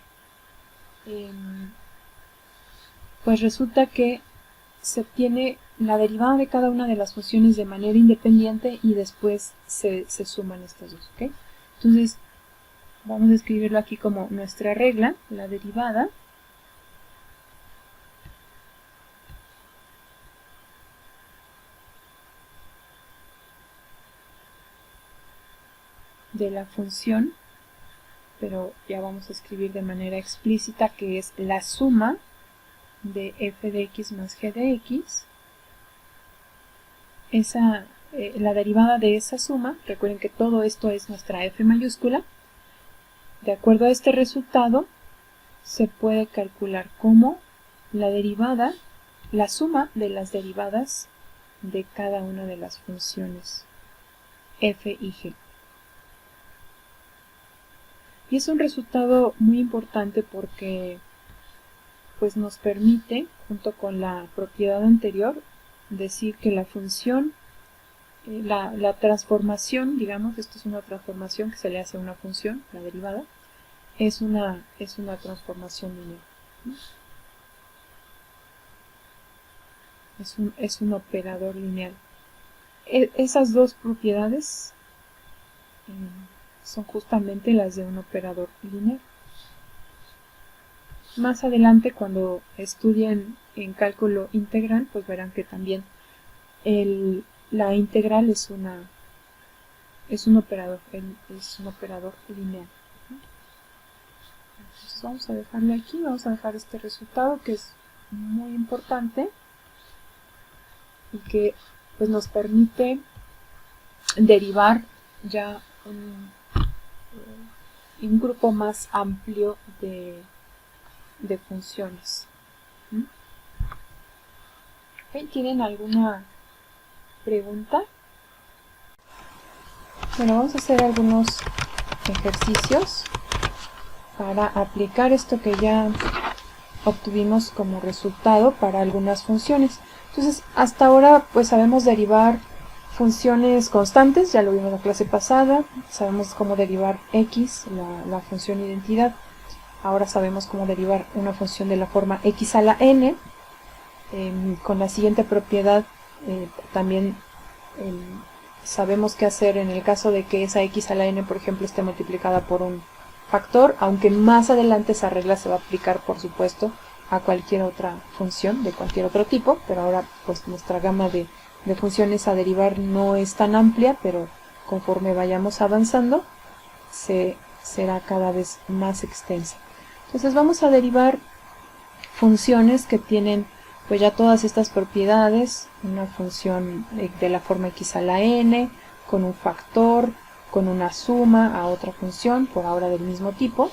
pues resulta que se obtiene la derivada de cada una de las funciones de manera independiente y después se suman estas dos, ¿ok? Entonces, vamos a escribirlo aquí como nuestra regla, la derivada de la función, pero ya vamos a escribir de manera explícita que es la suma de f de x más g de x. La derivada de esa suma, recuerden que todo esto es nuestra f mayúscula. De acuerdo a este resultado, se puede calcular como la derivada, la suma de las derivadas de cada una de las funciones f y g. Y es un resultado muy importante porque pues nos permite, junto con la propiedad anterior, decir que la función, la transformación, digamos, esto es una transformación que se le hace a una función, la derivada, es una transformación lineal. Es un operador lineal. Esas dos propiedades son justamente las de un operador lineal. Más adelante, cuando estudien en cálculo integral, pues verán que también la integral es un operador lineal. Entonces vamos a dejarlo aquí, vamos a dejar este resultado que es muy importante y que pues nos permite derivar ya un grupo más amplio de funciones. ¿Okay? ¿Tienen alguna pregunta? Bueno, vamos a hacer algunos ejercicios para aplicar esto que ya obtuvimos como resultado para algunas funciones. Entonces, hasta ahora pues sabemos derivar funciones constantes, ya lo vimos en la clase pasada, sabemos cómo derivar x, la función identidad. Ahora sabemos cómo derivar una función de la forma x a la n, con la siguiente propiedad también sabemos qué hacer en el caso de que esa x a la n, por ejemplo, esté multiplicada por un factor, aunque más adelante esa regla se va a aplicar, por supuesto, a cualquier otra función de cualquier otro tipo, pero ahora pues nuestra gama de funciones a derivar no es tan amplia, pero conforme vayamos avanzando será cada vez más extensa. Entonces vamos a derivar funciones que tienen pues ya todas estas propiedades, una función de la forma x a la n, con un factor, con una suma a otra función, por ahora del mismo tipo.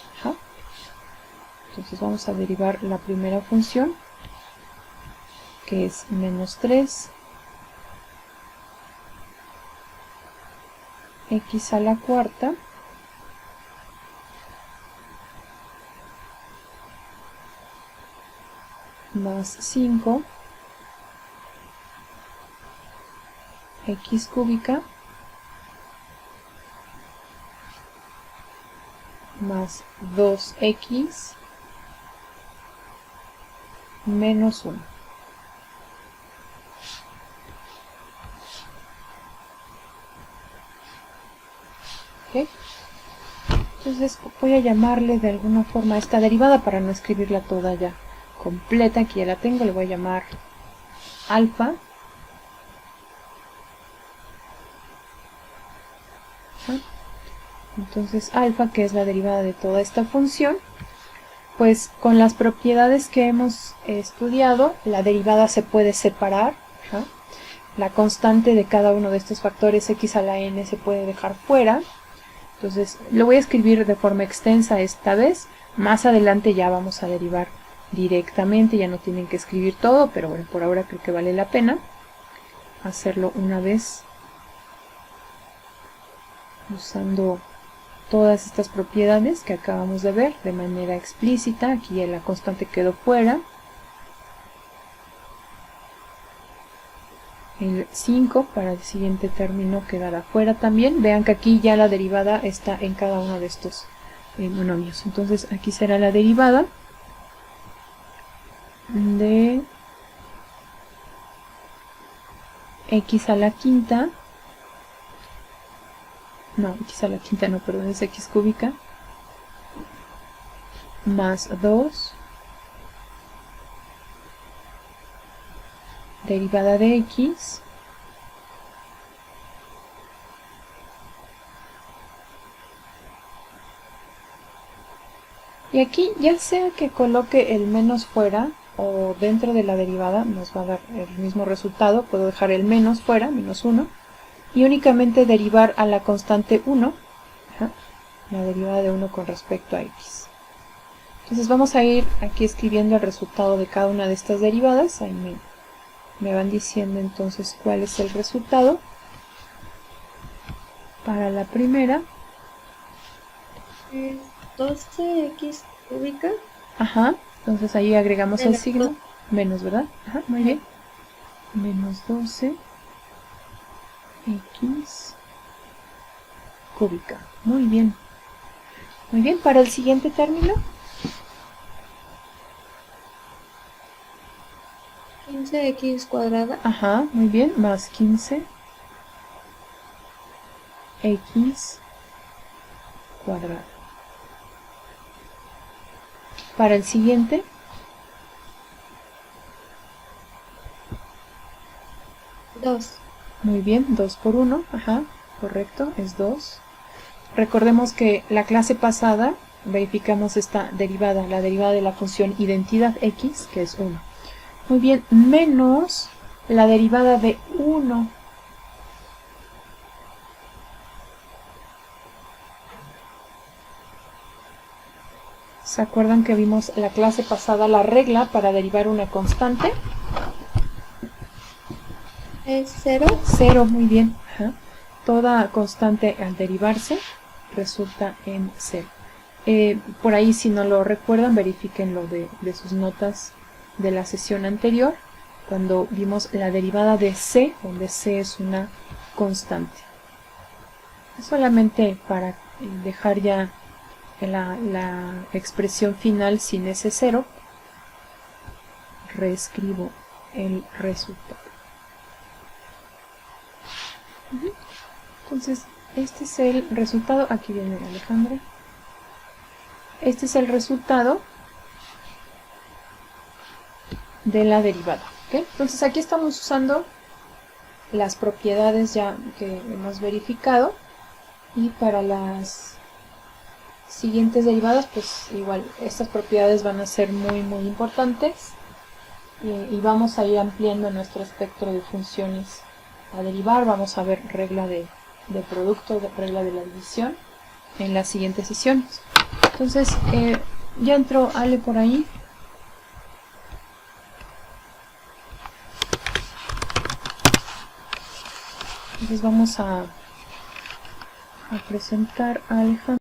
Entonces vamos a derivar la primera función, que es menos 3 x a la cuarta más 5 x cúbica más 2x menos 1. ¿Ok? Entonces voy a llamarle de alguna forma a esta derivada para no escribirla toda ya completa. Aquí ya la tengo, le voy a llamar alfa. Entonces alfa, que es la derivada de toda esta función, pues con las propiedades que hemos estudiado, la derivada se puede separar. La constante de cada uno de estos factores x a la n se puede dejar fuera. Entonces lo voy a escribir de forma extensa esta vez. Más adelante ya vamos a derivar directamente, ya no tienen que escribir todo, pero bueno, por ahora creo que vale la pena hacerlo una vez usando todas estas propiedades que acabamos de ver de manera explícita. Aquí ya la constante quedó fuera. El 5 para el siguiente término quedará fuera también. Vean que aquí ya la derivada está en cada uno de estos monomios. Entonces aquí será la derivada de x a la quinta. No, x a la quinta no, perdón, es x cúbica más 2 derivada de x y aquí ya sea que coloque el menos fuera o dentro de la derivada nos va a dar el mismo resultado. Puedo dejar el menos fuera, menos 1, y únicamente derivar a la constante 1, la derivada de 1 con respecto a x. Entonces vamos a ir aquí escribiendo el resultado de cada una de estas derivadas. Ahí me van diciendo entonces cuál es el resultado. Para la primera, 12x cúbica. ajá, entonces ahí agregamos el Menos signo, dos. menos, ¿verdad? Ajá, muy bien. Menos 12 x cúbica. Muy bien. Muy bien, para el siguiente término, 15x cuadrada. ajá, muy bien, más 15 x cuadrado. Para el siguiente, 2. muy bien, 2 por 1, ajá, correcto, es 2. Recordemos que la clase pasada verificamos esta derivada, la derivada de la función identidad x, que es 1. Muy bien, menos la derivada de 1. ¿Se acuerdan que vimos la clase pasada la regla para derivar una constante? Es 0. 0, muy bien. Ajá. Toda constante al derivarse resulta en 0. Por ahí, si no lo recuerdan, verifiquen lo de sus notas de la sesión anterior, cuando vimos la derivada de c, donde c es una constante. Solamente para dejar ya la expresión final sin ese 0, reescribo el resultado. Entonces, este es el resultado. Aquí viene Alejandra. Este es el resultado de la derivada. ¿Okay? Entonces, aquí estamos usando las propiedades ya que hemos verificado. Y para las siguientes derivadas, pues igual, estas propiedades van a ser muy importantes. Y vamos a ir ampliando nuestro espectro de funciones a derivar. Vamos a ver regla de producto, regla de la división en las siguientes sesiones. Entonces, ya entró Ale por ahí. Entonces vamos a presentar a Alejandro.